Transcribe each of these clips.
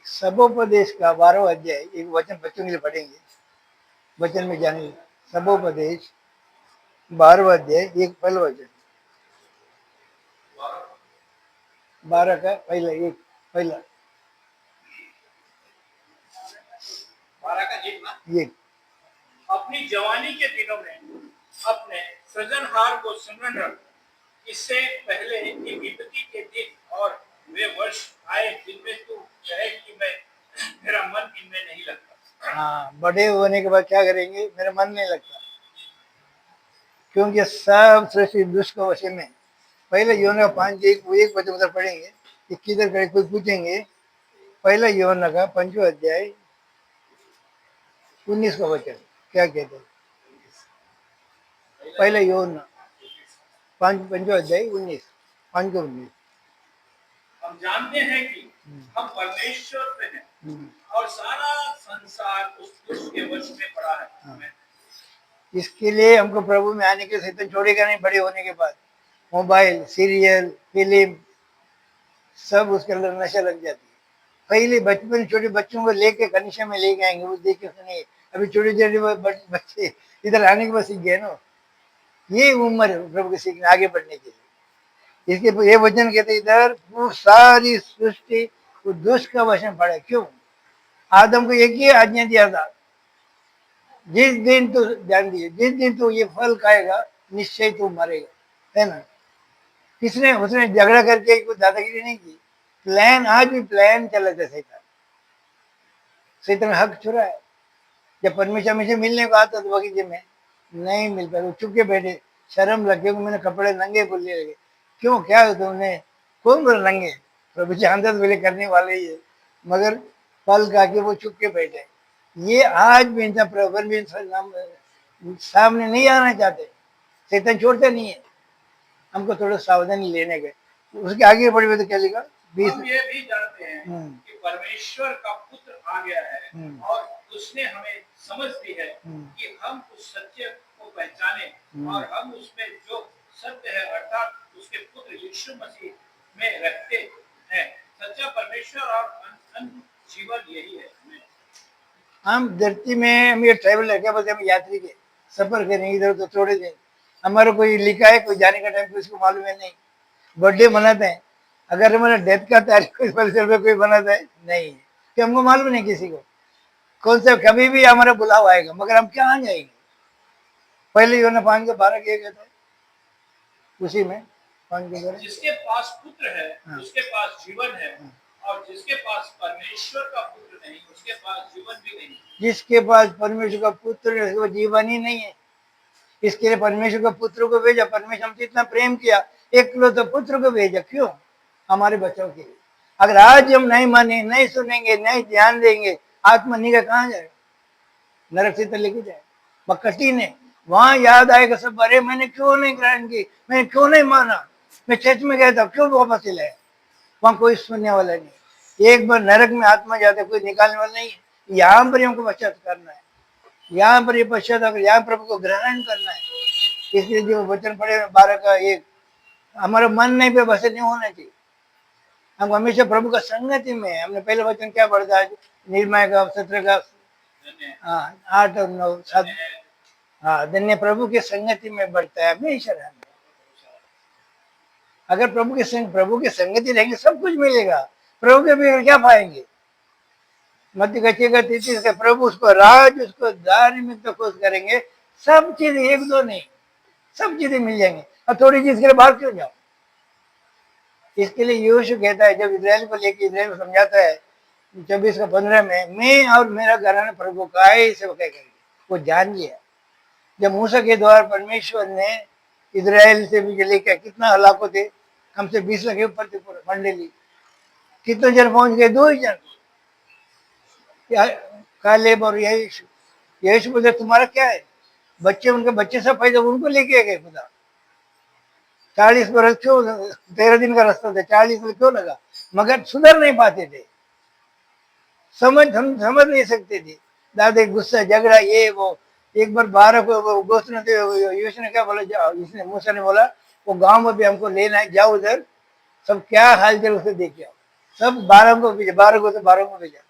सबोपदेश का 12वां अध्याय एक वचन बच्चों के लिए पढ़ेंगे। वचन में जाने सबोपदेश 12वां अध्याय एक पहला वचन 12 का पहला एक पहला 12 का एक ना एक अपनी जवानी के दिनों में अपने सृजनहार को स्मरण रख, इससे पहले कि विपत्ति के दिन और वे वर्ष आए जिनमें तू कहे कि मेरा मन इनमें नहीं लगता। हाँ, बड़े होने के बाद क्या करेंगे? मेरा मन नहीं लगता, क्योंकि सब सृष्टि दुष्ट के वश में। पहले योना 5 एक वचन उधर पढ़ेंगे कि किधर करे, कोई पूछेंगे। पहला योना का 5वां अध्याय 19 का वचन क्या कहते हैं? पहला योना 5वां अध्याय 19 5 का 19। हम जानते हैं कि हम परमेश्वर में हैं और सारा संसार उस दुष्ट के वश में पड़ा है। इसके लिए हमको प्रभु में आने के शैतान छोड़ेगा नहीं। बड़े होने के बाद मोबाइल, सीरियल, फिल्म सब उसके अंदर नशा लग जाती है। पहले बचपन छोटे बच्चों को लेके कनिशा में लेके आएंगे, वो देख के सुनेंगे। अभी छोटे छोटे बच्चे इधर आने के बाद सीख गए ना। ये उम्र है प्रभु के सीखने आगे बढ़ने के लिए। इसके ये वचन कहते इधर वो सारी सृष्टि वो दुष्ट का वश में पड़ा। क्यों? आदम को एक ही आज्ञा दिया था, जिस दिन तू ध्यान दिए, जिस दिन तू ये फल खाएगा निश्चय तू मरेगा, है ना। किसने उसने झगड़ा करके कुछ दादागिरी नहीं की। प्लान आज भी प्लान चला था सैतान। सैतान हक छुरा है। जब परमेश्वर में से मिलने को आता तो बगीचे में नहीं मिल पाया, वो चुप के बैठे। शर्म लगे, मैंने कपड़े नंगे बोलने लगे। क्यों, क्या हो तुमने? कौन बोला नंगे? प्रभु जानता तो बोले करने वाले ही है, मगर फल खा के वो चुप के बैठे। ये आज भी इनका सामने नहीं आना चाहते। सैतान छोड़ते नहीं है। हमको थोड़ा सावधानी लेने गए। उसके आगे बढ़े हुए तो क्या लिखा? 20 हम ये भी जानते हैं कि परमेश्वर का पुत्र आ गया है और उसने हमें समझ दी है कि हम उस सत्य को पहचाने और हम उसमें जो सत्य है अर्थात उसके पुत्र यीशु मसीह में रखते हैं। सच्चा परमेश्वर और अनंत जीवन यही है। हम धरती में हम ये ट्रैवल है, क्या बोलते हैं, हम यात्री के सफर करेंगे इधर तो थोड़े दिन। हमारा कोई लिखा है, कोई जाने का टाइम किसी को मालूम है नहीं। बर्थडे मनाते हैं, अगर हमारा डेथ का तारीख कोई परिसर में कोई बनाता है नहीं, कि हमको मालूम नहीं किसी को कौन सा कभी भी हमारा बुलावा आएगा, मगर हम कहाँ जाएंगे? पहले योना 5 के 12 के कहते हैं, उसी में 5 के 12। जिसके पास पुत्र है उसके पास जीवन है और जिसके पास परमेश्वर का पुत्र नहीं उसके पास जीवन भी नहीं। जिसके पास परमेश्वर का पुत्र है वो जीवन ही नहीं है। इसके लिए परमेश्वर का पुत्र को भेजा। परमेश्वर हमसे इतना प्रेम किया, एक तो पुत्र को भेजा। क्यों? हमारे बच्चों के लिए। अगर आज हम नहीं माने, नहीं सुनेंगे, नहीं ध्यान देंगे, आत्मा निगाह कहाँ जाएगा? नरक से तो लेके जाए। वह कठिन है। वहां याद आएगा सब, अरे मैंने क्यों नहीं ग्रहण की, मैंने क्यों नहीं माना, मैं चर्च में गया था, क्यों वापस लाया? वहां कोई सुनने वाला नहीं। एक बार नरक में आत्मा जाता, कोई निकालने वाला नहीं है। यहाँ पर हमको पश्चात करना है, यहाँ पर ये पश्चात, यहाँ प्रभु को ग्रहण करना है। इसलिए जो वचन पढ़े 12 का 1, हमारा मन नहीं पे बसे नहीं होना चाहिए। हम हमेशा प्रभु का संगति में है। हमने पहले वचन क्या पढ़ा था? निर्मय का 17 का 8 और 9 7। हाँ, धन्य प्रभु के संगति में बढ़ता है हमेशा रहना। अगर प्रभु के संगति रहेंगे सब कुछ मिलेगा। प्रभु के बिना क्या पाएंगे? मध्य गचेगा 33 का, प्रभु उसको राज उसको धार्मिक तो खुश करेंगे। सब चीज एक दो नहीं, सब चीजें मिल जाएंगे। अब थोड़ी चीज के लिए बाहर क्यों जाओ? इसके लिए यीशु कहता है, जब इजराइल को लेकर इजराइल को समझाता है 24 का 15 में, मैं और मेरा घराना प्रभु का ही सेवा करेंगे। वो जान लिया जब मूसा के द्वारा परमेश्वर ने इजराइल से भी लेकर कितना हलाकों थे, कम से 20 लाख के ऊपर थे पूरे मंडली। कितने जन पहुंच गए? 2 ही जन, कालेब और यीशु। यीशु बोले तुम्हारा क्या है? बच्चे, उनके बच्चे सब पैदा उनको लेके गए खुदा। 40 बरस क्यों, 13 दिन का रास्ता था, 40 में क्यों लगा? मगर सुधर नहीं पाते थे। हम समझ नहीं सकते थे। दादे गुस्सा, झगड़ा, ये वो। एक बार 12 को गोश्त ने यीशु ने क्या बोला, जाओ, इसने मूसा ने बोला वो गांव में भी हमको लेना है, जाओ उधर सब क्या हाल चल उसे देख आओ। सब 12 को भेजा, 12 को तो 12 को भेजा।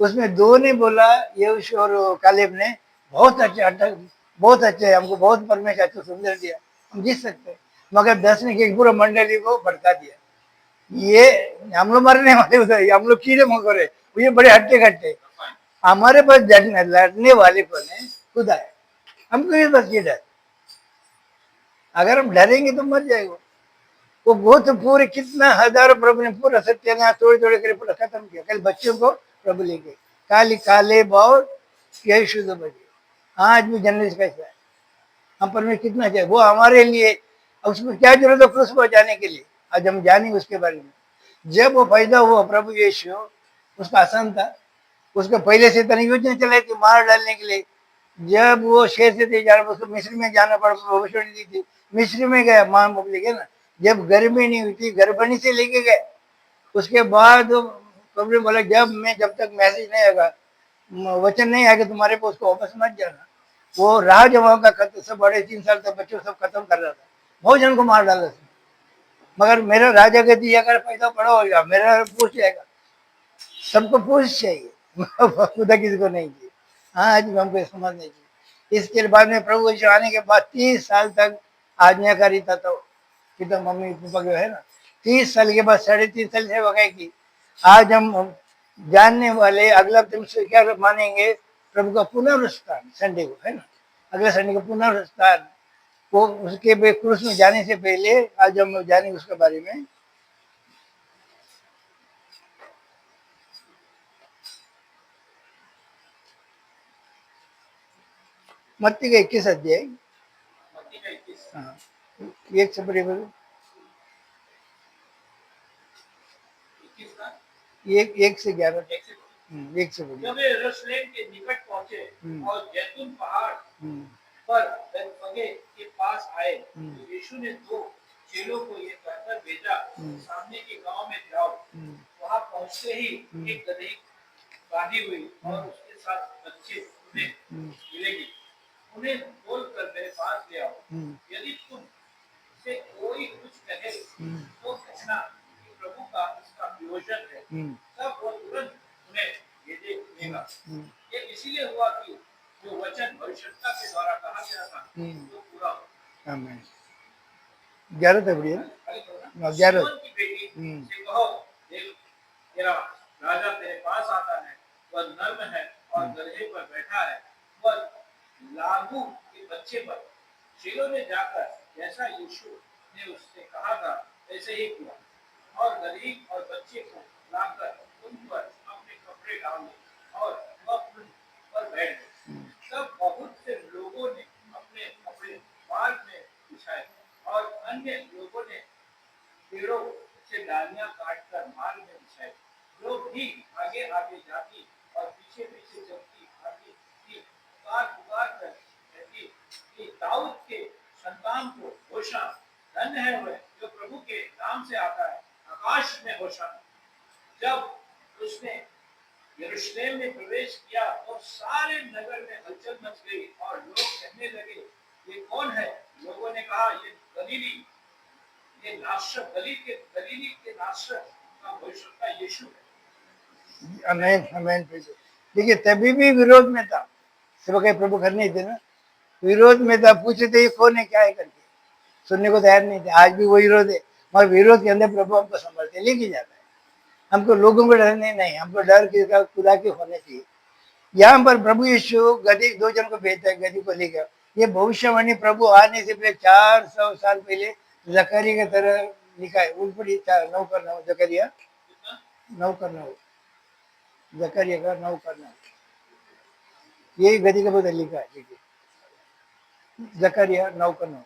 उसमें 2 ने बोला, यहोशू और कालेब ने, बहुत अच्छा बहुत अच्छे है, हमको बहुत परमेश्वर अच्छा सुंदर दिया, हम जीत सकते हैं। मगर 10 ने कि पूरा मंडली को भड़का दिया, ये हम लोग मरने वाले उधर, हम लोग कीड़े मकोड़े, ये बड़े हट्टे कट्टे, हमारे पास लड़ने वाले कौन है? खुदा है। हमको ये बस ये डर, अगर हम डरेंगे तो मर जाएगा। वो बहुत पूरे कितना हजारों प्रभु ने पूरा सत्यानाश तोड़े तोड़े कर पूरा खत्म किया। कल बच्चों को प्रभु लेके काली काले और यही शुद्ध बचे। आज भी जनरेशन कैसा है, हम परमेश्वर कितना चाहिए, वो हमारे लिए, उसमें क्या जरूरत है क्रूस पर जाने के लिए। आज हम जानेंगे उसके बारे में। जब वो पैदा हुआ प्रभु यीशु, उसका आसान था, उसको पहले से तनी योजना चलाई थी मार डालने के लिए। जब वो शेर से थे जा रहा, उसको मिस्र में जाना पड़ा, भविष्यवाणी दी थी, मिस्र में गया, मां बाप लेके ना, जब गर्मी नहीं हुई थी गर्भणी से लेके गए। उसके बाद प्रभु ने बोला जब तक मैसेज नहीं आएगा, वचन नहीं आएगा तुम्हारे को, उसको वापस मत जाना। वो राह जमाओं का खत्म, सब बड़े 3 साल तक बच्चों सब खत्म कर रहा था, बहुत जन को मार डाला था। मगर मेरा राजा के दिया अगर पैदा पड़ा होगा, मेरा पूछ जाएगा, सबको पूछ चाहिए खुदा किसी को नहीं चाहिए। हाँ, आज भी हमको समझ नहीं चाहिए। इसके बाद में प्रभु यीशु आने के बाद 30 साल तक आज्ञाकारी था, तो कि तो मम्मी पापा जो है ना, 30 साल के बाद 3.5 साल से वगैरह की। आज हम जानने वाले अगला दिन से क्या मानेंगे, प्रभु का पुनरुत्थान संडे को, है ना, अगले संडे को पुनरुत्थान, वो उसके क्रूस में जाने से पहले आज हम जानेंगे उसके बारे में। मत्ती का 21 अध्याय, मत्ती का 21 हाँ, एक से बड़े बोलो, 21 का एक से 11, 1 से एक से बड़ी। जब वे यरूशलेम के निकट पहुंचे और जैतून पहाड़ पर बैतफगे के पास आए, तो यीशु ने 2 चेलों को ये कहकर भेजा, सामने के गांव में जाओ। वहां पहुंचते ही एक गदही बांधी हुई और उसके साथ बच्चे उन्हें मिलेगी, उन्हें बोलकर मेरे पास ले आओ। यदि तुम से कोई कुछ कहे तो कहना कि प्रभु का इसका प्रयोजन है, तब वो तुरंत उन्हें भेजेगा। ये इसीलिए हुआ कि जो वचन भविष्यवक्ता के द्वारा कहा गया था वो पूरा हो। आमीन। 11 तक बढ़िया ना, 11 सिमोन की बेटी से कहो, देख तेरा राजा तेरे पास आता है, वह नर्म है और गदहे पर बैठा है, वह लागू के बच्चे पर। चेलों ने जाकर जैसा यीशु ने उससे कहा था वैसे ही किया, और गदही और बच्चे को लाकर उन पर अपने कपड़े डाले और वह उन पर बैठ गए। तब बहुत से लोगों ने अपने कपड़े मार्ग में बिछाए और अन्य लोगों ने पेड़ों से डालियां काटकर मार्ग में बिछाई। लोग भी आगे आगे जाती और पीछे पीछे चलती आती थी, पुकार कर कहती कि दाऊद के संतान को होशाना, धन्य है वह जो प्रभु के नाम से आता है, आकाश में होशाना। जब उसने यरूशलेम में प्रवेश किया तो सारे नगर में हलचल मच गई और लोग कहने लगे, ये कौन है? लोगों ने कहा, ये गलीली, ये नासरत, गलीली के नासरत का भविष्यवक्ता यीशु है। आमीन आमीन। देखिए तभी भी विरोध में था, सब कहीं प्रभु घर नहीं थे ना, विरोध में था, पूछे थे ये कौन है क्या है करके, सुनने को तैयार नहीं थे। आज भी वो विरोध है, मगर विरोध के अंदर प्रभु हमको संभालते लेके जाता है। हमको लोगों को डरने नहीं, हमको डर किसका? खुदा के होने चाहिए। यहाँ पर प्रभु यीशु गधी 2 जन को भेजता है, गधी को लेकर। ये भविष्यवाणी प्रभु आने से पहले 400 साल पहले जकरिया की तरह लिखा है, ऊपर 9 का 9, जकरिया 9 का 9, जकरिया का 9 का 9, यही गधी का बदल लिखा है। ठीक है, जकरिया 9 का 9।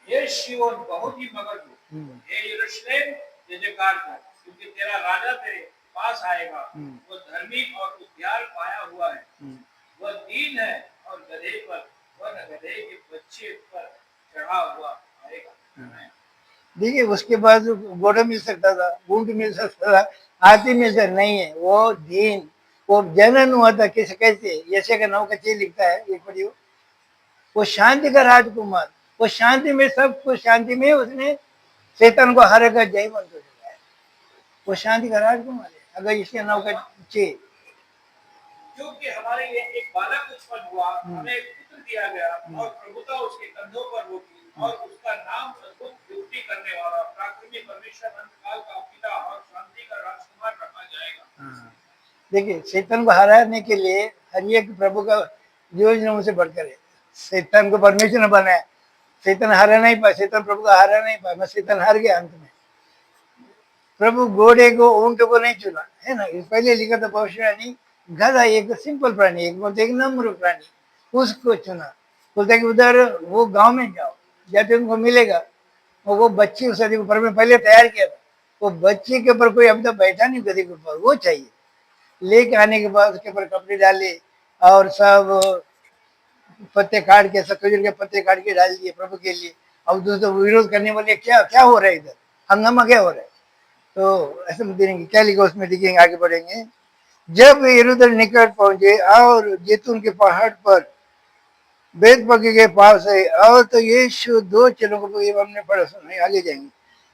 ये शियोन बहुत ही मगन हो, ये यरूशलेम जय जयकार कर, क्योंकि तेरा राजा तेरे पास आएगा। वो धर्मी और उद्धार पाया हुआ है, वह दीन है और गधे पर, वह गधे के बच्चे पर चढ़ा हुआ आएगा। देखिए उसके बाद घोड़ा मिल सकता था, ऊंट मिल सकता था, हाथी मिल सकता नहीं है, वो दीन, वो जनन हुआ था कैसे कैसे, यशे का 9 का 6 लिखता है, एक पढ़ियो, वो शांति का राजकुमार, वो शांति में, सब कुछ शांति में उसने शैतान को हारेगा, जय मंत्र दिया। वो शांति का राजकुमार है। अगर इसके नाम का चे क्योंकि हमारे लिए एक बालक उत्पन्न हुआ, हमें एक पुत्र दिया गया और प्रभुता उसके कंधों पर होगी और उसका नाम अद्भुत युक्ति करने वाला, पराक्रमी परमेश्वर, अंतकाल का पिता और शांति का राजकुमार रखा जाएगा। देखिए, शैतान को हराने के लिए हर एक प्रभु का योजना उनसे बढ़कर है। शैतान को परमेश्वर ने बनाया, शैतान हारा नहीं पाया, शैतान प्रभु का हारा नहीं पाया, मैं शैतान हार गया अंत में। प्रभु घोड़े को, ऊंट को नहीं चुना, है ना। पहले लिखा था भविष्यवाणी, गधा एक सिंपल प्राणी, एक बोलते एक नम्र प्राणी, उसको चुना। बोलता कि उधर वो गांव में जाओ, जाते उनको मिलेगा। और वो बच्ची उस आदमी ऊपर में पहले तैयार किया था, वो बच्ची के ऊपर कोई अभी तक बैठा नहीं, गधे के ऊपर वो चाहिए। लेके आने के बाद उसके ऊपर कपड़े डाले और सब पत्ते काट के, सब खजूर के पत्ते काट के डाल दिए प्रभु के लिए। अब दोस्तों विरोध करने वाले क्या क्या हो रहा है इधर, हंगामा क्या हो रहा है। तो ऐसे में देखेंगे क्या लिखा उसमें, दिखेंगे आगे बढ़ेंगे। जब वे यरूशलेम निकट पहुंचे और जैतून के पहाड़ पर बेतपगे के पास है, और तो यीशु दो चेलों को, ये हमने पढ़ा सुना, आगे जाएंगे।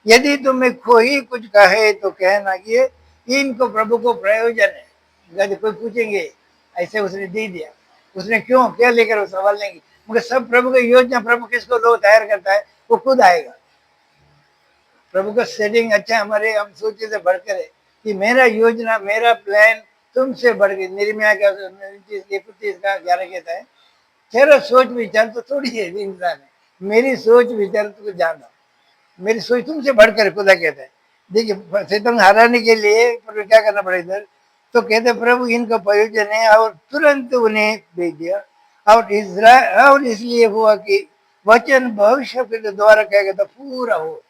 यदि तुम्हें कोई कुछ कहे तो कहना कि इनको प्रभु को प्रयोजन है। यदि कोई पूछेंगे, ऐसे उसने दे दिया। उसने क्यों, क्या लेकर वो सवाल लेंगे, मगर सब प्रभु की योजना, प्रभु किसको लोग तैयार करता है, वो खुद आएगा। प्रभु का सेटिंग अच्छा हमारे, हम सोचे से बढ़कर है कि मेरा योजना, मेरा प्लान तुमसे बढ़ गई। निर्मया का 31 का 11 कहता है, तेरा सोच विचार तो थोड़ी है इंसान है, मेरी सोच विचार तो जाना, मेरी सोच तुमसे बढ़कर, खुदा कहता है। देखिए, शैतान हराने के लिए प्रभु क्या करना पड़ा इधर, तो कहते प्रभु इनका प्रयोजन है, और तुरंत उन्हें भेज दिया। और इज़राइल, और इसलिए हुआ कि वचन भविष्य के द्वारा कहा गया था पूरा हो।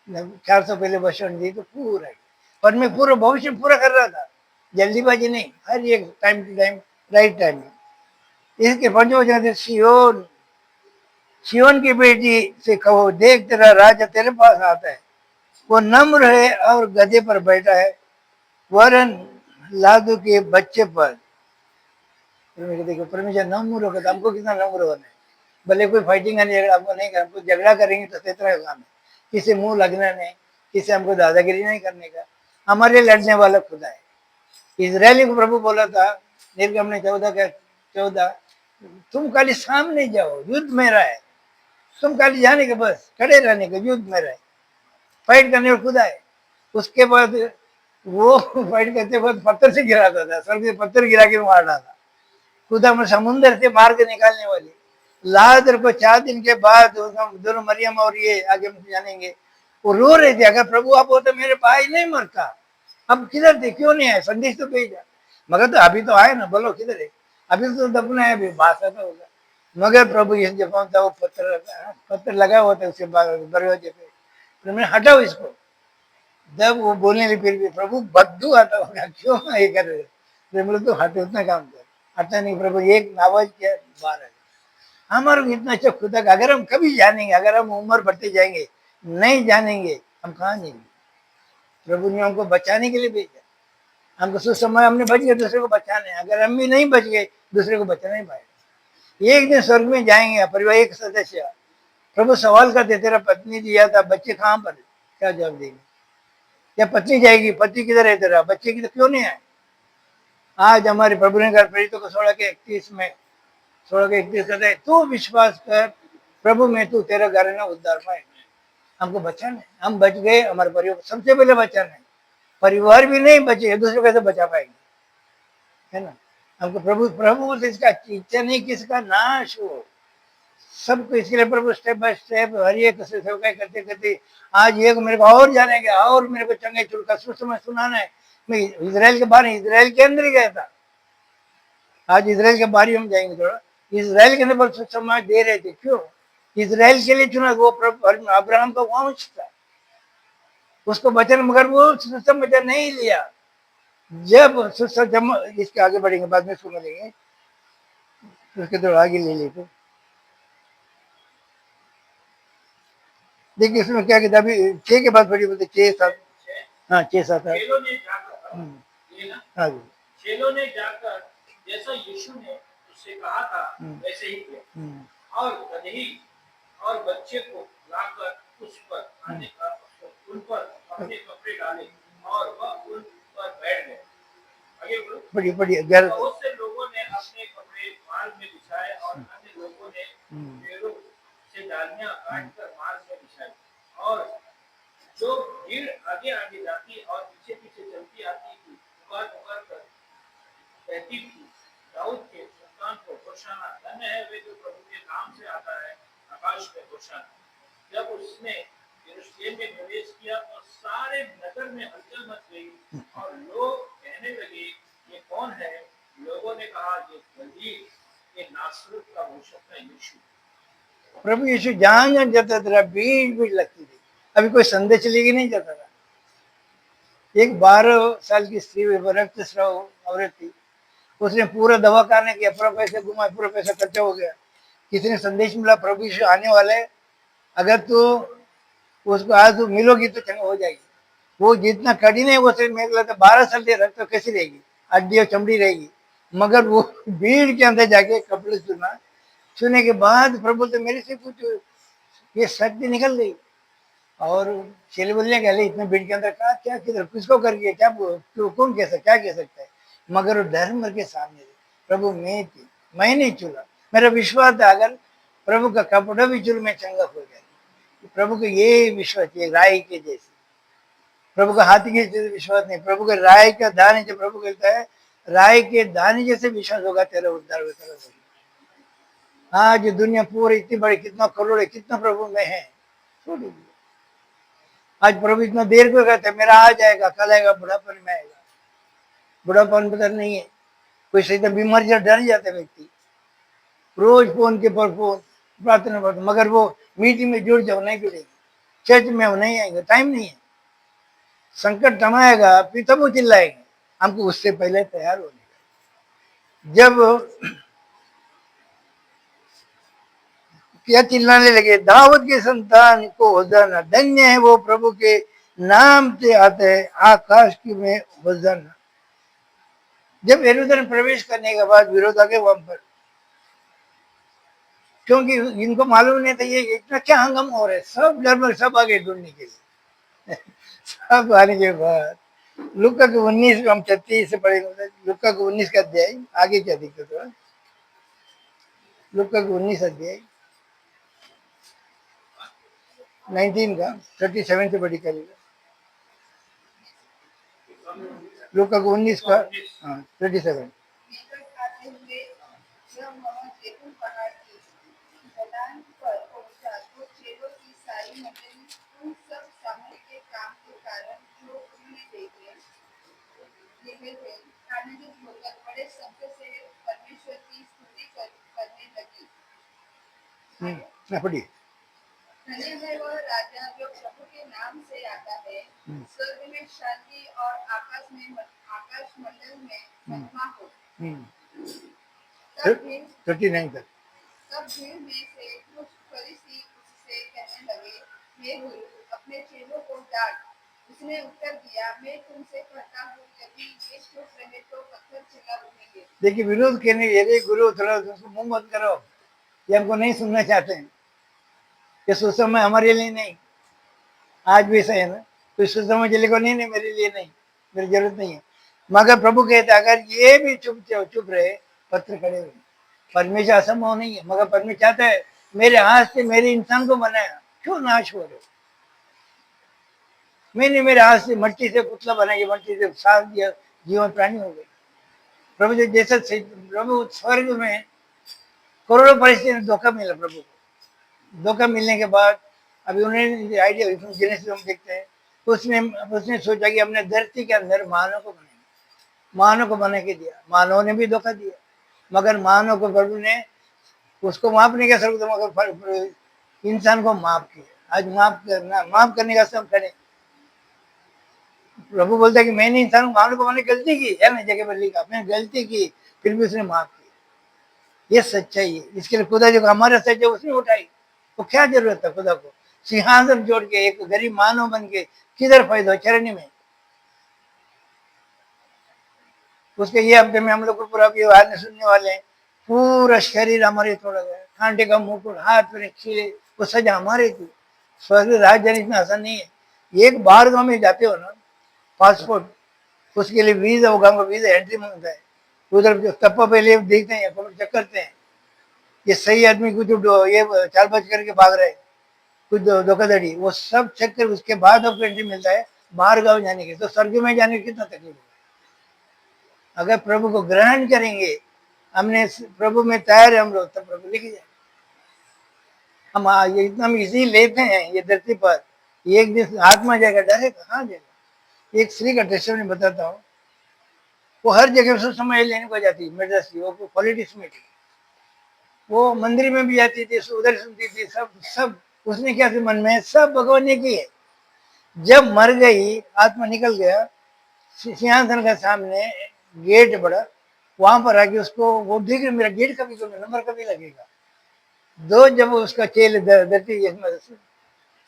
400 पहले वचन दी तो पूरा है, और मैं पूरा भविष्य पूरा कर रहा था, जल्दीबाजी नहीं, हर एक time to time, right time में। इसके पंचवचन थे, सियोन, सियोन की बेटी से कहो, देख तेरा राजा तेरे पास आता है, वो नम्र है और गधे पर बैठा है, वरन लादू के बच्चे पर। देखो, परमेश्वर नम्र होगा, तो हमको कितना नम्र होना है। भले कोई फाइटिंग का झगड़ा हमको नहीं करना, हमको झगड़ा करेंगे तो तेरा काम है, किसी मुंह लगना नहीं, किसी हमको दादागिरी नहीं करने का। हमारे लड़ने वाला खुदा है। इजरायली को प्रभु बोला था निर्गमन 14 तुम खाली सामने जाओ, युद्ध मेरा है, तुम खाली जाने के, बस खड़े रहने का, युद्ध मेरा है, फाइट करने में खुदा है। उसके बाद वो फाइट करते वक्त पत्थर से गिराता था, स्वर्ग से पत्थर गिरा के मार डाला। खुदा में समुंदर से मार के निकालने वाली। लाजर को 4 दिन के बाद दोनों मरियम और ये आगे हम जानेंगे, वो रो रहे थे, अगर प्रभु आप होते मेरे भाई नहीं मरता। अब किधर थे, क्यों नहीं आए, संदेश तो भेजा, मगर तो अभी तो आए ना, बोलो किधर है, अभी तो दफना है, अभी बात तो होगा। मगर प्रभु ये जब था वो पत्थर लगा हुआ था उसके दरवाजे पे, तो मैंने हटाओ इसको। जब वो बोलने लगे, फिर भी प्रभु बद्दू आता होगा, क्यों ये कर रहे, तो बोले तो हटे, उतना काम कर, हटा नहीं। प्रभु एक आवाज किया, बाहर आ। हमारे इतना अच्छा खुदा, अगर हम कभी जानेंगे, अगर हम उम्र बढ़ते जाएंगे नहीं जानेंगे, हम कहाँ जाएंगे। प्रभु ने हमको बचाने के लिए भेजा, हमको सुसमय, हमने बच गए, दूसरे को बचाने। अगर हम भी नहीं बच गए, दूसरे को बचा नहीं पाएगा। एक दिन स्वर्ग में जाएंगे, परिवार एक सदस्य, प्रभु सवाल करते, तेरा पत्नी दिया था, बच्चे कहाँ पर, क्या जवाब देंगे। या पत्नी जाएगी, पति किधर है तेरा, बच्चे किधर, क्यों नहीं आए। आज हमारे प्रभु ने कहा प्रेरितों को 16 के 31 में, 16 के 31 कहते हैं, तू विश्वास कर प्रभु में, तू तेरा घर ना उद्धार पाए। हमको बचाना है, हम बच गए, हमारे परिवार सबसे पहले बचाना है। परिवार भी नहीं बचे, दूसरे कैसे बचा पाएंगे, है ना। हमको प्रभु प्रभु से इसका इच्छा नहीं कि इसका नाश हो, सबको इसके लिए प्रभु स्टेप बाय स्टेप हर एक से सेवकाई करते करते आज एक मेरे को और जाने का, और मेरे को चंगे चुड़का सुसमाचार सुनाना है। मैं इजराइल के बाहर, इजराइल के अंदर ही गया था। आज इजराइल के बाहर हम जाएंगे थोड़ा। इजराइल के अंदर सुसमाचार दे रहे थे, क्यों, इजराइल के लिए चुना, वो प्रभु अब्राहम का वंश था, उसको बचन, मगर वो सुसमाचार नहीं लिया। जब सुसमाचार, इसके आगे बढ़ेंगे, बाद में इसको मिलेंगे, उसके थोड़ा आगे ले लेते। देखिए इसमें क्या कहता, अभी 6 के बाद पढ़ी, बोलते 6-7, हाँ 6-7, चेलों ने जाकर, ये ना, हाँ जी, चेलों ने जाकर जैसा यीशु ने उससे कहा था वैसे ही किया, और गदही और बच्चे को लाकर उस पर उन पर अपने कपड़े डाले और वह उन पर बैठ गए। आगे बोलो। बड़ी बड़ी घर बहुत से लोगों ने अपने कपड़े मार्ग में बिछाए और अन्य लोगों ने पेड़ों से डालियां काट कर मार्ग में बिछाई। और जो भीड़ आगे आगे जाती और पीछे पीछे चलती आती थी, पुकार पुकार कर कहती थी, दाऊद के संतान को होशाना, धन्य है वे जो प्रभु के नाम से आता है, आकाश में होशाना। जब उसने यरूशलेम में प्रवेश किया तो सारे नगर में हलचल मच गई और लोग कहने लगे, ये कौन है? लोगों ने कहा, ये गलील के नासरत का हो सकता है यीशु। प्रभु यीशु जहां जहां जाता था भीड़ भीड़ लगती थी। अभी कोई संदेश लेके नहीं जाता था। एक 12 साल की स्त्री रक्तस्राव औरत थी, उसने पूरा दवा खाने किया, पूरा पैसे घुमाए, पूरा पैसा खर्चा हो गया। किसी ने संदेश मिला प्रभु यीशु आने वाले, अगर तू उसको आज तू मिलोगी तो चंगा हो जाएगी। वो जितना कठिन है वो सिर्फ मेरे लगता 12 साल के रक्त तो कैसी रहेगी, हड्डी और चमड़ी रहेगी। मगर वो भीड़ के अंदर जाके कपड़े सुना, सुने के बाद प्रभु तो मेरे से कुछ ये शक्ति निकल गई। और चेले बोलने के इतने भीड़ के अंदर कहा क्या किधर किसको करके क्या कौन कैसा क्या कह सकता है। मगर वो धर्म के सामने प्रभु मैं थी, मैं नहीं चुना। मेरा विश्वास था अगर प्रभु का कपड़ा भी चुन मैं चंगा हो जाए। प्रभु को ये विश्वास है राय के जैसे, प्रभु का हाथी के जैसे विश्वास नहीं, प्रभु के राय का दाने जो प्रभु कहता है राय के दाने जैसे विश्वास होगा तेरा उद्धार होगा। आज दुनिया पूरी इतनी बड़ी, कितना करोड़ है, कितना प्रभु में है, छोड़ दीजिए। आज प्रभु इतना देर को कहते हैं मेरा आ जाएगा, कल आएगा, बुढ़ापन में आएगा। बुढ़ापन पता नहीं है, कोई सही बीमारी से डर जाता है व्यक्ति, रोज फोन के पर फोन प्रार्थना पढ़ते, मगर वो मीटिंग में जुड़ जाओ नहीं जुड़ेगी, चर्च में वो नहीं आएंगे, टाइम नहीं है। संकट थमाएगा फिर तब वो चिल्लाएंगे, हमको उससे पहले तैयार होने का। जब क्या चिल्लाने लगे, दाऊद के संतान को होशाना, धन्य है वो प्रभु के नाम से आते हैं, आकाश की में होशाना। जब यरूशलेम प्रवेश करने के बाद विरोध आ गया वहां पर, क्योंकि इनको मालूम नहीं था ये इतना क्या हंगामा हो रहा है। सब लगभग सब आगे ढूंढने के लिए सब आने के बाद लुका के 19 हम 36 से पढ़ेंगे। लुका के 19 का अध्याय आगे क्या दिक्कत हुआ, लुका के 19 अध्याय 19 का 37 से पढ़ी करेगा। लुका के 19 का 37। पढ़िए। धन्य है वह राजा जो प्रभु के नाम से आता है, स्वर्ग में शांति और आकाश मंडल में महिमा हो। तब भीड़ 39 तक। में से कुछ फरीसी उससे कहने लगे, हे गुरु, अपने चेलों को डांट। उसने उत्तर दिया, मैं तुमसे कहता हूँ, यदि ये चुप रहे तो पत्थर चिल्ला उठेंगे। देखिए विरोध करने यदि गुरु थोड़ा मुंह मत करो, ये हमको नहीं सुनना चाहते हैं, ये सुसमय हमारे लिए नहीं। आज भी ऐसा है ना, कोई सुसमय चले को नहीं मेरे लिए नहीं, मेरी जरूरत नहीं है। मगर प्रभु कहते अगर ये भी चुप रहे पत्थर खड़े हुए। परमेश्वर असंभव नहीं है, मगर परमेश्वर चाहता है मेरे हाथ से मेरे इंसान को बनाया, क्यों नाश हो रहे। मैंने मेरे हाथ से मट्टी से पुतला बनाया, मट्टी से साफ दिया, जीवन प्राणी हो गए। प्रभु जो जैसा प्रभु स्वर्ग में करोड़ों परिस्थिति में धोखा मिला प्रभु को। धोखा मिलने के बाद अभी उन्हें आइडिया जेनेसिस हम देखते हैं, उसने सोचा कि हमने धरती के अंदर मानव को बनाएंगे, मानव को बना के दिया। मानव ने भी धोखा दिया, मगर मानव को प्रभु ने उसको माफ नहीं कर सकता, मगर इंसान को माफ किया। आज माफ करने का सब करें। प्रभु बोलता है कि मैंने इंसान मानव को मैंने गलती की है ना, जगह पर लिखा मैंने गलती की, फिर भी उसने माफ किया। ये सच्चाई है। इसके लिए खुदा जो हमारा सच्चाई उसने उठाई, वो क्या जरूरत है खुदा को सिंहासन जोड़ के एक गरीब मानव बन के किधर फायदा चरणी में। उसके ये हफ्ते में हम लोग को पूरा सुनने वाले हैं, पूरा शरीर हमारे तोड़ा गया, कांटे का मुकुट, हाथ में खीले, वो सजा हमारे थी। स्वर्ग राज जाने इतना आसान नहीं है। एक बार गाँव में जाते हो ना, पासपोर्ट, उसके लिए वीजा, वो गाँव का वीजा एंट्री मांगता है। उधर जो तप्पा पहले देखते हैं, चेक करते हैं ये सही आदमी कुछ ये चालबाज करके भाग रहा है, कुछ धोखाधड़ी, वो सब चेक कर उसके बाद आपको एंट्री मिलता है बाहर गाँव जाने के। तो स्वर्ग में जाने की कितना तकलीफ होगा। अगर प्रभु को ग्रहण करेंगे, हमने प्रभु में तैयार है हम लोग, तब प्रभु लेके जाए। हम ये इतना हम इजी लेते हैं ये धरती पर, एक दिन आत्मा जाएगा, डरे कहाँ जाएगा। एक स्त्री का टेस्टमनी बताता हूँ, वो हर जगह से समय लेने को जाती, मेड्रास की, वो पॉलिटिक्स में थी, वो मंदिर में भी जाती थी, उधर सुनती थी, सब सब उसने क्या थी मन में, सब भगवान ने की है। जब मर गई, आत्मा निकल गया, सिंहासन का सामने गेट बड़ा, वहां पर आके उसको वो देख मेरा गेट कभी नंबर कभी लगेगा। दो जब उसका चेले धरती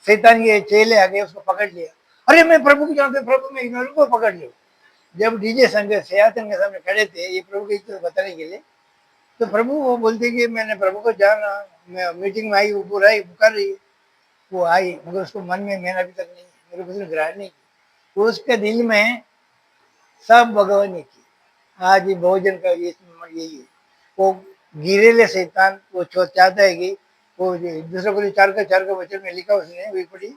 शैतान के चेले आ गए, उसको पकड़ लिया। अरे मैं प्रभु को जानते, प्रभु में इग्नोर को पकड़ लो। जब डीजे संघ सिंहासन के सामने खड़े थे ये प्रभु की इज्जत बताने के लिए, तो प्रभु वो बोलते कि मैंने प्रभु को जाना, मैं मीटिंग में आई, वो पूरा ही कर रही है, वो आई, मगर उसको मन में मैंने अभी तक नहीं, मेरे को उसने ग्रहण नहीं की। उसके दिल में सब भगवान ने की। आज ये भोजन का यही है, वो गिरेले शैतान, वो चाहता है कि वो दूसरा को 4 का वचन में लिखा उसने, वही पढ़ी,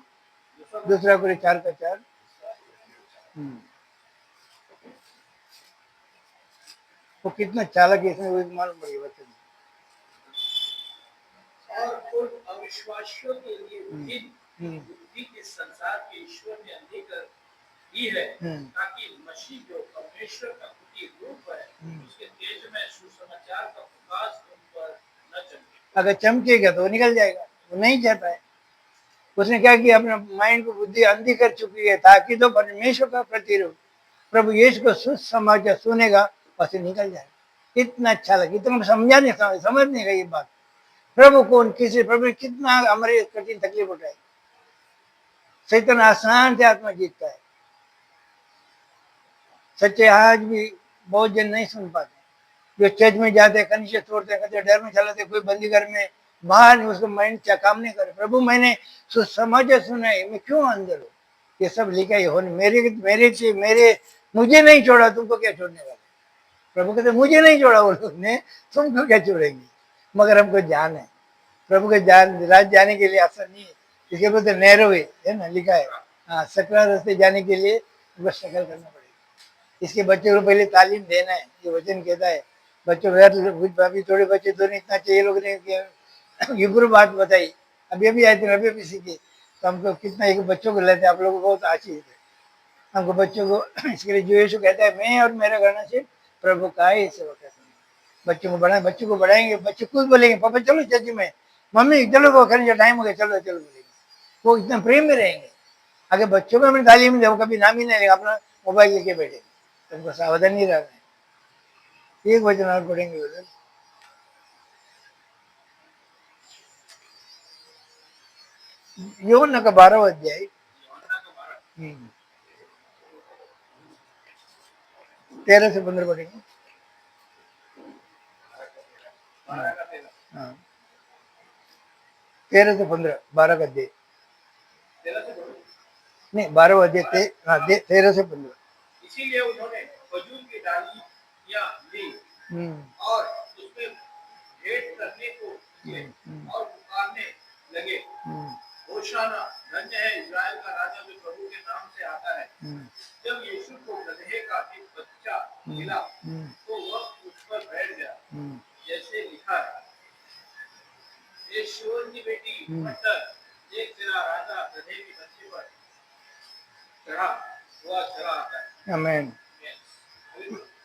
दूसरा को 4 का 4। वो कितना चालक है, इसमें वो मालूम पड़ी वचन। और उन अविश्वासियों के लिए बुद्धि के संसार के ईश्वर ने अंधेर की है, ताकि मसीह जो परमेश्वर का प्रति रूप है, उसके तेज में सुसमाचार का प्रकाश उन पर न चमके। अगर चमकेगा तो निकल जाएगा, वो नहीं चाहता है। उसने क्या किया, अपने माइंड को बुद्धि अंधी कर चुकी है, ताकि तो परमेश्वर का प्रतिरूप प्रभु यीशु को सुसमाचार सुनेगा और से निकल जाएगा। इतना अच्छा लगे, इतना समझा नहीं, समझ नहीं गई ये बात। प्रभु कौन, किसी प्रभु कितना हमारे कठिन तकलीफ उठाई, शैतान आसान से आत्मा जीतता है। सच्चे आज भी बहुत जन नहीं सुन पाते, जो चर्च में जाते हैं, कनिष्ठ तोड़ते हैं, कहते डर में चलाते, कोई बंदी घर में बाहर नहीं, उसको माइंड क्या काम नहीं करे। प्रभु मैंने सुसमाचार सुना है, मैं क्यों अंदर हूँ, ये सब लिखा ही हो, मेरे मुझे नहीं छोड़ा, तुमको क्या छोड़ने वाला। प्रभु कहते मुझे नहीं छोड़ा वो लोग ने, तुमको क्या छोड़ेंगे। मगर हमको जान है, प्रभु के राज जाने के लिए आसान नहीं है, इसके बोलते नैरो है ना, लिखा है। हाँ, सकरा रास्ते जाने के लिए बस शक्ल करना पड़ेगा। इसके बच्चों को पहले तालीम देना है, ये वचन कहता है। बच्चों अभी थोड़े बच्चे तो नहीं, इतना चाहिए लोग ने युग्र बात बताई, अभी आए थे, अभी सीखे, तो हमको कितना एक बच्चों को लेते हैं, आप लोगों को बहुत आशीष है हमको बच्चों को। इसके लिए जो यीशु कहता है, मैं और मेरा घराना से प्रभु का ही सेवा करते हैं। बच्चों को बढ़ाएंगे, बच्चे खुद बोलेंगे पापा चलो चर्च में, मम्मी चलो वो करने टाइम हो गया, चलो चलो बोलेंगे, वो इतना प्रेम में रहेंगे। अगर बच्चों को हमने तालीम दे, वो कभी नाम ही नहीं लेगा, अपना मोबाइल लेके बैठे, तुमको सावधान नहीं रहना है। एक वचन और पढ़ेंगे उधर, यूहन्ना का 12वां अध्याय, 13 से 15 पढ़ेंगे। हाँ, 13 से 15, 12 का अध्याय नहीं, 12वां अध्याय, हाँ 13 से 15। इसीलिए उन्होंने खजूर की डालियां ली और उसमें भेंट करने को किए और पुकारने लगे, होशाना, धन्य है इस्राएल का राजा जो प्रभु के नाम से आता है। जब यीशु को गदहे का एक बच्चा मिला तो वह उस पर बैठ गया, जैसे लिखा है, ये शिवन की बेटी मटर, देख तेरा राजा गधे के बच्चे पर चढ़ा आता है। आमीन।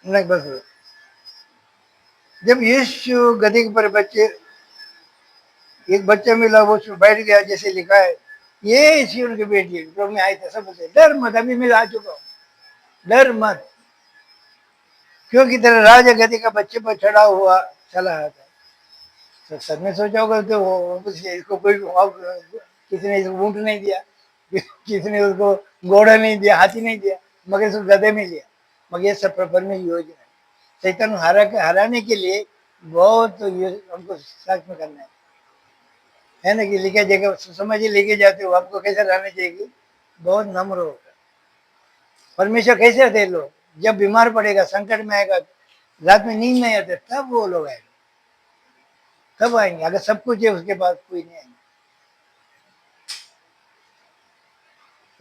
नहीं बस, जब यीशु गधे पर बच्चे, एक बच्चा मिला, वो बैठ गया, जैसे लिखा है, ये शिवन की बेटी है। प्रभु में आए थे, सब बोलते डर मत, अभी मैं आ चुका हूँ, डर मत, क्योंकि तेरा राजा गधे का बच्चे पर चढ़ा हुआ चला आता है। तो सच में सोचा होगा तो इसको कोई किसी ने इसको ऊँट नहीं दिया, किसी ने उसको घोड़ा नहीं दिया, हाथी नहीं दिया, मगर इसको गधे में लिया। मगर ये सब प्रभु में योजना है, शैतान हराने के लिए बहुत तो हमको साथ में करना है। है ना, कि लेके जगह समझ ही लेके जाते हो, आपको कैसे रहना चाहिए, बहुत नम्र होगा। परमेश्वर कैसे आते हैं लोग, जब बीमार पड़ेगा, संकट में आएगा, रात में नींद नहीं आते, तब वो लोग आएंगे, तब आएंगे। अगर सब कुछ है उसके पास, कोई नहीं आएंगे।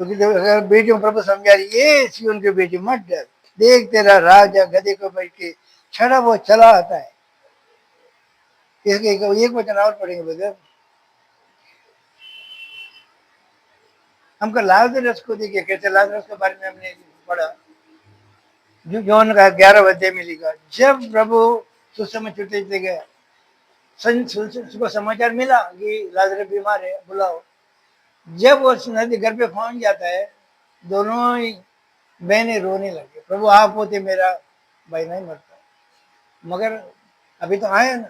क्योंकि तो अगर बेटियों प्रभु समझा रही, ये सिय्योन के बेटी मत डर, देख तेरा राजा गधे को बैठ के छड़ा वो चला आता है। इसके एक वचन और पढ़ेंगे ब्रदर। हमको लाजरस को देखिए कैसे, लाजरस के बारे में हमने पढ़ा, जो यौन का 11 अध्याय में लिखा, जब प्रभु सुसमय छुट्टी से गया, उसको समाचार मिला कि लाजरस बीमार है, बुलाओ। जब वो नदी घर पे पहुंच जाता है, दोनों ही बहनें रोने लगे, प्रभु आप होते मेरा भाई नहीं मरता। मगर अभी तो आए ना,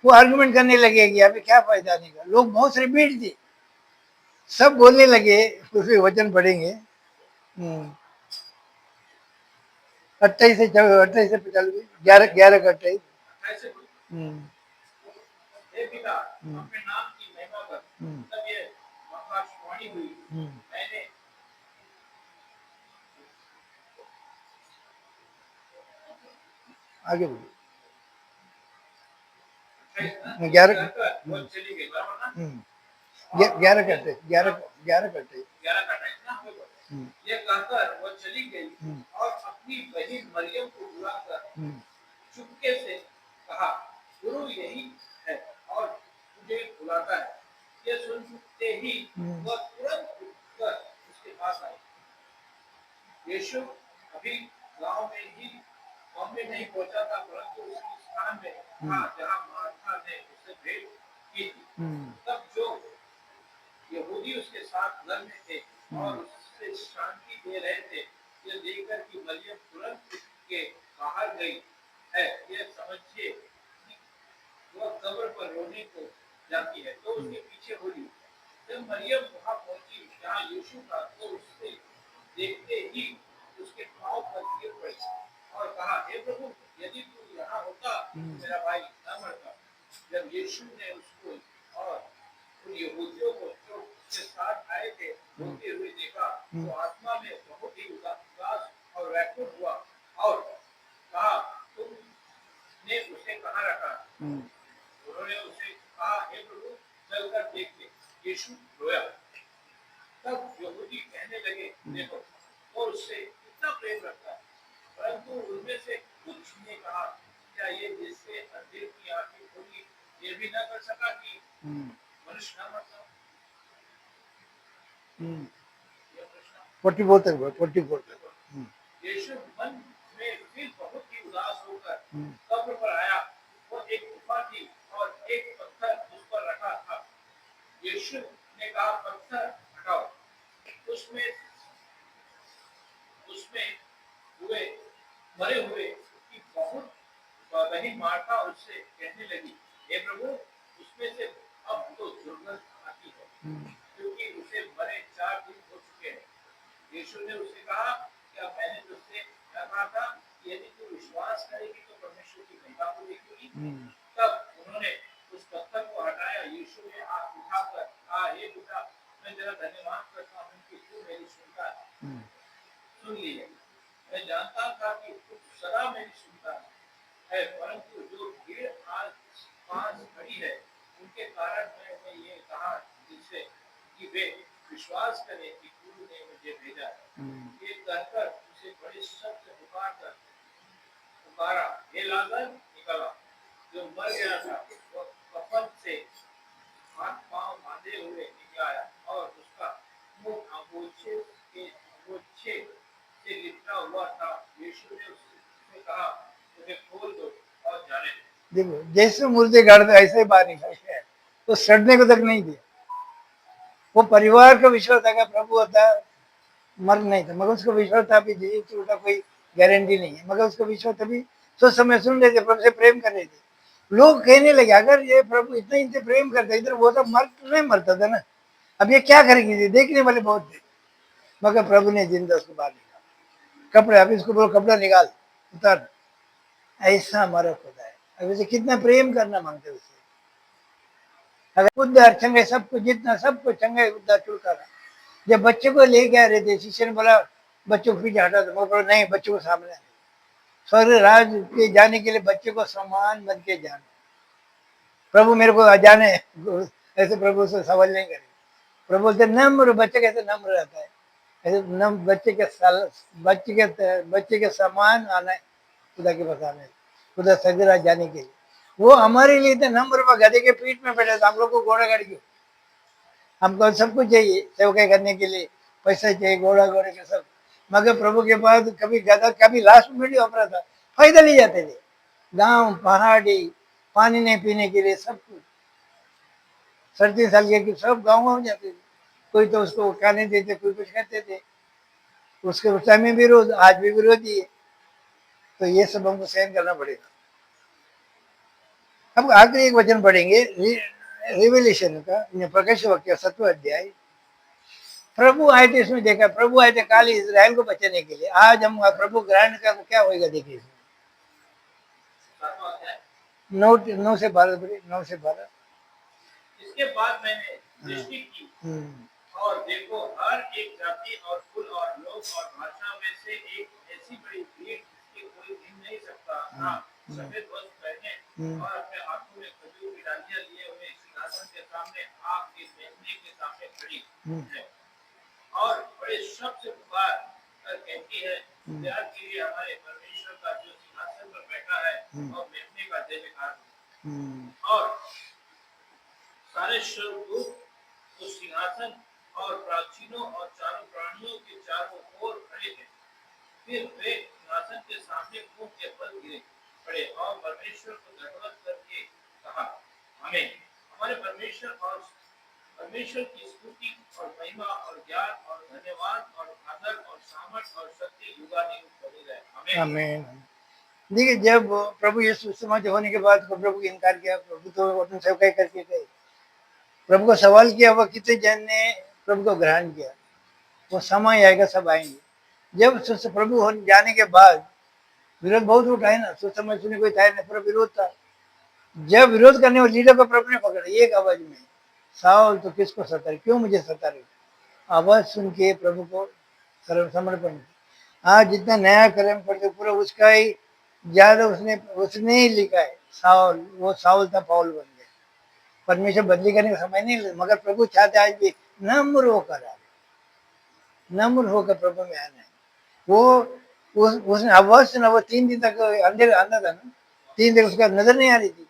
वो आर्गुमेंट करने लगे कि अभी क्या फायदा नहीं का, लोग बहुत सारे भीड़ थी, सब बोलने लगे। उसके वचन पढ़ेंगे 28 से 28 से 45, 11 11 का 28। ऐसे हम्म, हे पिता अपने नाम की महिमा कर। हम्म, तब ये आकाशवाणी हुई, हम्म, मैंने आगे बोलो। 11 11 वो चली गई, बराबर ना? 11 का 28, 11 का 28। 11 का टाइम ना हो गया। ये कहकर वो चली गई और अपनी बहन मरियम को बुलाकर चुपके से कहा, गुरु यही है और तुझे बुलाता है। ये सुनते ही वह तुरंत उठकर उसके पास आई। यीशु अभी गांव में नहीं पहुंचा था, परंतु उसी स्थान में था जहां मार्था ने उससे भेंट की थी। तब जो यहूदी उसके साथ घर में थे और उससे शांति दे रहे थे, यह देखकर कि मरियम तुरंत उठ के बाहर गई है, यह समझिए कि वह कब्र पर रोने को जाती है, तो उसके पीछे हो ली। जब मरियम वहां पहुंची जहां यीशु था, तो उससे देखते ही उसके पांव पर गिर पड़ी और कहा, हे प्रभु, यदि तू यहाँ होता तो मेरा भाई न मरता। जब यीशु ने उसको और उन यहूदियों को जो उसके साथ आए थे रोते हुए देखा, तो आत्मा में बहुत ही उदास और व्याकुल हुआ और कहा, तुमने उसे कहाँ रखा? उन्होंने उसे कहा, हे प्रभु, चलकर देख ले। यीशु रोया। तब यहूदी कहने लगे, देखो और उससे कितना प्रेम रखता है। परंतु उनमें से कुछ ने कहा, क्या ये जिससे अंधे की आंखें खोली ये भी न कर सका कि मनुष्य न मरता? यह प्रश्न 44 तक, 44 तक। यीशु मन में फिर बहुत ही उदास होकर कब्र पर आया। वो एक गुफा थी और एक पत्थर उस पर रखा था। यीशु ने कहा, पत्थर हटाओ। उसमें उसमें हुए मरे हुए की बहुत बहन मार्था उससे कहने लगी, हे प्रभु, उसमें से अब तो दुर्गंध आती है, क्योंकि उसे मरे 4 दिन हो चुके हैं। यीशु ने उससे कहा, क्या मैंने तुझसे न कहा था कि यदि तू विश्वास करेगी तो परमेश्वर की महिमा को देखेगी? तब उन्होंने उस पत्थर को हटाया। यीशु ने हाथ उठाकर कहा, हे पिता, मैं तेरा धन्यवाद करता हूँ कि तू मेरी सुन ली है। मैं जानता था कि तू सदा मेरी सुनता है, परंतु जो भीड़ आज पास खड़ी है उनके कारण मैंने ये कहा जिससे कि वे विश्वास करें कि गुरु ने मुझे भेजा है। ये कहकर उसे बड़े शब्द से पुकारा, हे लाजर, निकला। जो मर गया था वह कफन से हाथ पांव बांधे हुए निकल आया और उसका मुंह अंगोछे से लिपटा हुआ था। यीशु ने उससे कहा, उसे खोल दो और जाने दो। देखो, जैसे मुर्दे गाड़ दो ऐसे ही बाहर निकल गया, तो सड़ने को तक नहीं दिया। वो परिवार का विश्वास था कि प्रभु होता, मर नहीं था, मगर उसको विश्वास था अभी जीवित का कोई गारंटी नहीं है, मगर उसको विश्वास तभी सोच समय सुन रहे थे, प्रभु से प्रेम कर रहे थे। लोग कहने लगे, अगर ये प्रभु इतना इनसे प्रेम करता, इधर वो तो नहीं मरता था ना, अब ये क्या करेंगे? देखने वाले बहुत थे, मगर प्रभु ने जिंदा उसको बाहर निकाला। कपड़े, अभी इसको बोलो कपड़ा निकाल, उतार। ऐसा हमारा खुदा है। अब उसे कितना प्रेम करना मांगते उसे, अगर उद्धार चंगे सबको जितना सबको चंगे उद्धार छुटकारा। जब बच्चे को लेके आ रहे थे शिष्य ने बोला बच्चों को पीछे हटा दो, मैं बोला नहीं बच्चों को सामने आने। स्वर्ग राज के जाने के लिए बच्चे को समान बन के जाना। प्रभु मेरे को जाने, ऐसे प्रभु से सवाल नहीं करें। प्रभु बोलते नम्र, बच्चे कैसे नम्र रहता है ऐसे नम बच्चे के समान आना है खुदा के पास आने, खुदा स्वर्ग राज जाने के लिए। वो हमारे लिए इतने नम्र पर गधे के पीठ में बैठे थे, हम लोग को घोड़ा गाड़ी क्यों? हमको सब कुछ चाहिए सेवकाई करने के लिए, पैसा चाहिए, घोड़ा घोड़े के सब। मगर प्रभु के पास कभी गधा, कभी लास्ट में नहीं वापरा था, फायदा ले जाते थे। गांव पहाड़ी, पानी नहीं पीने के लिए सब कुछ। 37 साल के सब गाँव हो जाते थे, कोई तो उसको खाने देते, कोई कुछ करते थे। उसके उस टाइम में विरोध, आज भी विरोधी है। तो ये सब हमको सहन करना पड़ेगा। अब आखिरी एक वचन पढ़ेंगे रिवेलेशन का, प्रकाश वाक्य 7वां अध्याय। प्रभु आए थे, इसमें देखा प्रभु आए थे काली इजराइल को बचाने के लिए। आज हम प्रभु ग्रहण का क्या होगा देखिए इसमें। 9 से 12 बड़े 9 से 12। इसके बाद मैंने दृष्टि की और देखो हर एक जाति और कुल और लोग और भाषा में से एक ऐसी बड़ी भीड़ जिसकी कोई गिन नहीं सकता था, सफेद वस्त्र पहने और अपने हाथों में खजूर की डालियां लिए हुए सिंहासन के सामने आग के मेजने के सामने खड़ी है और बड़े शब्द से पुकार कर कहती है प्यार के लिए हमारे परमेश्वर का जो सिंहासन पर बैठा है और मेजने का जय जयकार। और सारे स्वर्गदूत उस सिंहासन और प्राचीनों और चारों प्राणियों के चारों ओर खड़े थे। फिर वे सिंहासन के सामने मुंह के बल गिरे पड़े और परमेश्वर को दंडवत करके कहा हमें हमारे परमेश्वर की स्तुति और महिमा और ज्ञान और धन्यवाद और आदर और सामर्थ और शक्ति युगानुयुग बनी रहे। आमीन। देखिए जब प्रभु यीशु समाज होने के बाद प्रभु को इनकार किया, प्रभु तो अपनी सेवकाई करके गए। प्रभु को सवाल किया, वह कितने जन ने प्रभु को ग्रहण किया? वो समय आएगा सब आएंगे। जब प्रभु हो जाने के बाद विरोध बहुत उठा है ना, सुसमय सुने कोई था नहीं, पूरा विरोध था। जब विरोध करने वाले लीडर को प्रभु ने पकड़ा एक आवाज में, साउल तो किसको सता रहे, क्यों मुझे सता रहे? आवाज सुन के प्रभु को समर्पण। आज जितना नया कर्म पढ़ते पूरा उसका ही ज्यादा उसने ही लिखा है। साउल, वो साउल था, पाउल बन गया। परमेश्वर बदली करने का समय नहीं, मगर प्रभु चाहते आज भी नम्र होकर नम्र होकर प्रभु में आना है। वो उसने आवाज सुना, वो 3 दिन तक अंधेर आंधा था ना, 3 दिन उसका नजर नहीं आ रही थी।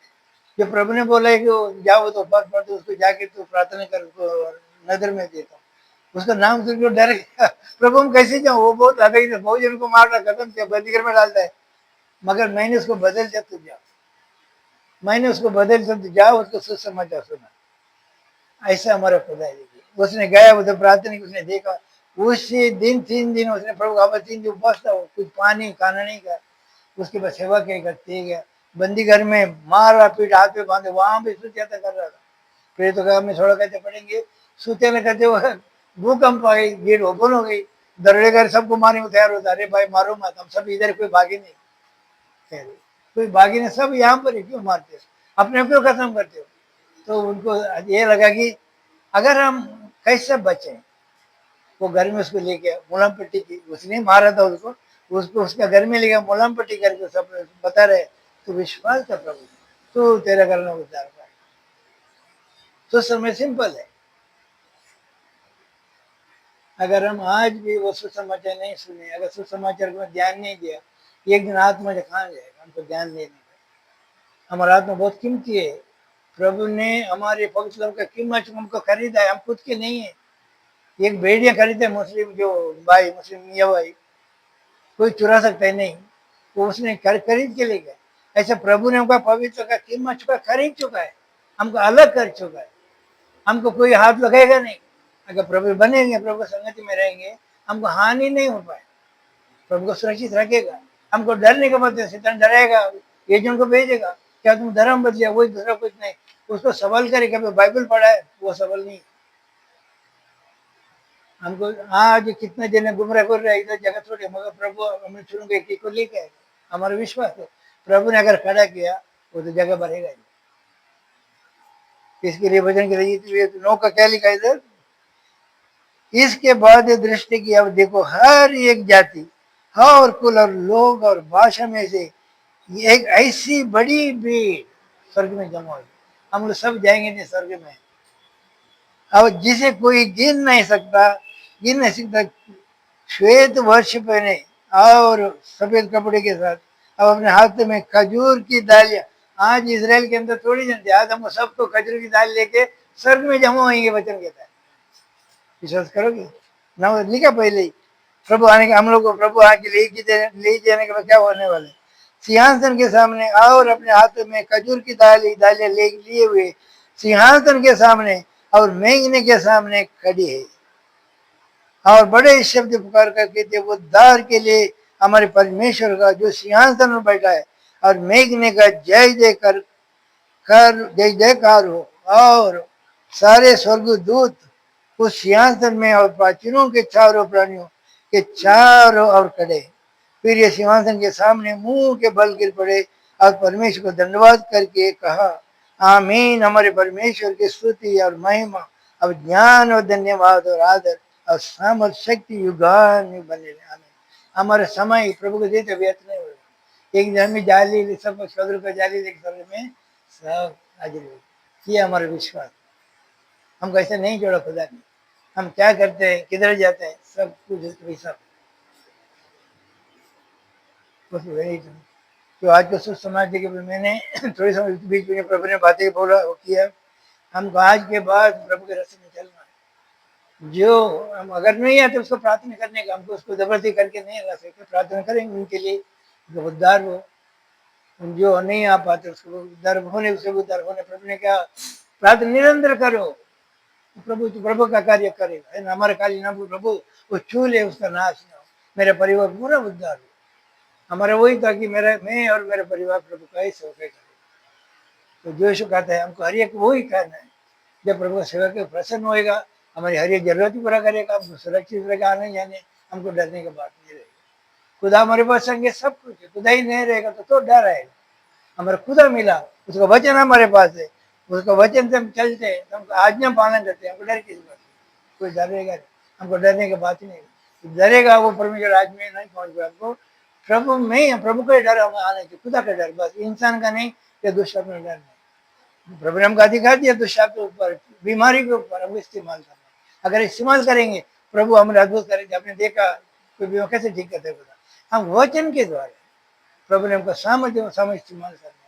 जब प्रभु ने बोला है कि जाओ तो बात पढ़, उसको जाके तो प्रार्थना कर, उसको नजर में देता हूँ। उसका नाम सुन के डर गया, प्रभु हम कैसे जाऊँ? वो बहुत आगे बहुत जन को मार रहा, खत्म किया, बंदीगर में डालता है। मगर मैंने उसको बदल दिया, तू जाओ, मैंने उसको बदल दिया, तू जाओ, उसको सुसमाचार सुना। ऐसा हमारा खुदा है। उसने गया, उधर प्रार्थना की, उसने देखा। उसी दिन 3 दिन उसने प्रभु का 3 दिन उपवास था, कुछ पानी खाना नहीं खाया। उसके बाद सेवा के करते गया, बंदी घर में मारा पीट, हाथ पे बांधे, वहां भी सुत्याता कर रहा था। फिर तो कहा, मैं थोड़ा कहते पड़ेंगे, सुत्याता करते हुए भूकंप आ गई, गेट ओपन हो गई, दरोड़े घर सबको मारने को तैयार होता। अरे भाई मारो मत, हम सब इधर, कोई भागी नहीं, कोई भागी नहीं, सब यहाँ पर है, क्यों मारते हो, अपने क्यों खत्म करते हो? तो उनको ये लगा कि अगर हम कैसे बचें। वो घर में उसको लेके मुलाम पट्टी की, उसने मारा था उसको उसका घर में लेके मुलाम पट्टी करके सब बता रहे, तो विश्वास था प्रभु, तो तेरा करना उतार पाए। तो समय सिंपल है। अगर हम आज भी वो सुसमाचार नहीं सुने, अगर सुसमाचार को ध्यान नहीं दिया, एक दिन आत्मा जो कहाँ जाएगा? हमको ध्यान देने का। हमारा आत्मा बहुत कीमती है। प्रभु ने हमारे पवित्र लोगों का कीमत हमको खरीदा है, हम खुद के नहीं है। एक भेड़िया खरीदे मुस्लिम, जो भाई मुस्लिम मियाँ भाई, कोई चुरा सकता है नहीं, वो उसने खरीद के ले गया। ऐसे प्रभु ने हमको पवित्र का कीमत चुका, खरीद चुका है, हमको अलग कर चुका है। हमको कोई हाथ लगाएगा नहीं। अगर प्रभु बनेंगे, प्रभु संगति में रहेंगे, हमको हानि नहीं हो पाए। प्रभु को सुरक्षित रखेगा। हमको डरने के बदले शैतान डराएगा, एजेंट को भेजेगा, क्या तुम धर्म बदलिया, वही दूसरा कुछ नहीं। उसको सवाल करेगा, बाइबल पढ़ा है, वो सवाल नहीं। हमको आज कितने जने गुमराह कर रहे हैं, इधर जगह थोड़ी, मगर प्रभु हमें चुनूंगे कि को लेके आएगा। हमारा विश्वास है, प्रभु ने अगर खड़ा किया वो तो जगह बढ़ेगा ही। इसके लिए वचन की रजित हुई है। तो 9 का क्या लिखा है इधर? इसके बाद दृष्टि की, अब देखो हर एक जाति और कुल और लोग और भाषा में से एक ऐसी बड़ी भीड़ स्वर्ग में जमा हुई। हम लोग सब जाएंगे नहीं स्वर्ग में। अब जिसे कोई गिन नहीं सकता, श्वेत वस्त्र पहने और सफेद कपड़े के साथ, अब अपने हाथ में खजूर की दालियां। आज इसराइल के अंदर थोड़ी जनते, आज हमको सबको खजूर की दाल लेके स्वर्ग में जमा होंगे, वचन कहता है। विश्वास करोगे ना? वो लिखा पहले ही, प्रभु आने के, हम लोग को प्रभु आके ले जाने के बाद क्या होने वाले? सिंहासन के सामने और अपने हाथ में खजूर की दालियां लिए हुए सिंहासन के सामने और मेंगने के सामने खड़ी है, और बड़े शब्द पुकार कर कहते, वो उद्धार के लिए हमारे परमेश्वर का जो सिंहासन में बैठा है, और मेघने का जय जयकार हो। और सारे स्वर्गदूत उस सिंहासन में और प्राचीनों के चारों प्राणियों के चारों ओर खड़े। फिर ये सिंहासन के सामने मुंह के बल गिर पड़े और परमेश्वर को धन्यवाद करके कहा, आमीन। हमारे परमेश्वर की स्तुति और महिमा और ज्ञान और धन्यवाद और आदर और सामर्थ शक्ति युगान युग बने रहे। आमीन। हमारे समय प्रभु को देते व्यर्थ नहीं होगा। एक जन में जाली, सब सदर का जाली लेके सदर में सब हाजिर हो। ये हमारा विश्वास। हम कैसे नहीं जोड़ा खुदा ने। हम क्या करते हैं, किधर जाते हैं, सब कुछ सब तो आज को सोच समाज के मैंने थोड़ी समय बीच में प्रभु ने बातें बोला, वो किया। हमको आज के बाद प्रभु के रास्ते में चलना है। जो हम अगर नहीं आते उसको प्रार्थना करने का, हमको उसको जबरदस्ती करके नहीं ला सकते। प्रार्थना करेंगे उनके लिए जो उद्धार हो। जो नहीं आ पाते उसको उद्धार होने, उससे उद्धार होने। प्रभु ने क्या, प्रार्थना निरंतर करो, प्रभु का कार्य करेगा, है ना। हमारे कार्य ना प्रभु वो छू ले, उसका नाश ना हो, मेरा परिवार पूरा उद्धार हो। हमारा वही था कि मैं और मेरा परिवार प्रभु का ही सेवा करेगा। तो जो यीशु कहता है हमको हर एक वही करना है। जब प्रभु का सेवा के प्रसन्न होएगा, हमारी हर एक जरूरत भी पूरा करेगा, हमको सुरक्षित रहेगा, आने जाने, हमको डरने की बात नहीं रहेगी। खुदा हमारे पास संगे सब कुछ है। खुदा ही नहीं रहेगा तो डर आएगा। हमारा खुदा मिला, उसका वचन हमारे पास है, उसका वचन से हम चलते हैं, हमको आज्ञा पालन करते हैं, हमको डर किस बात? कोई डरेगा नहीं, हमको डरने की बात ही नहीं। डरेगा वो परमेश्वर आज में नहीं पहुंच पाए। हमको प्रभु में, प्रभु का डर हमें आना चाहिए, खुदा का डर, बस इंसान का नहीं, या दुष्ट अपना डर नहीं। प्रभु ने हमको अधिकार दिया दुष्ट के ऊपर, बीमारी के ऊपर, हमको इस्तेमाल करना। अगर इस्तेमाल करेंगे प्रभु हमें अद्भुत करेंगे। आपने देखा कोई बीमार कैसे ठीक करते खुदा, हम वचन के द्वारा। प्रभु ने हमको सामर्थ्य इस्तेमाल करना।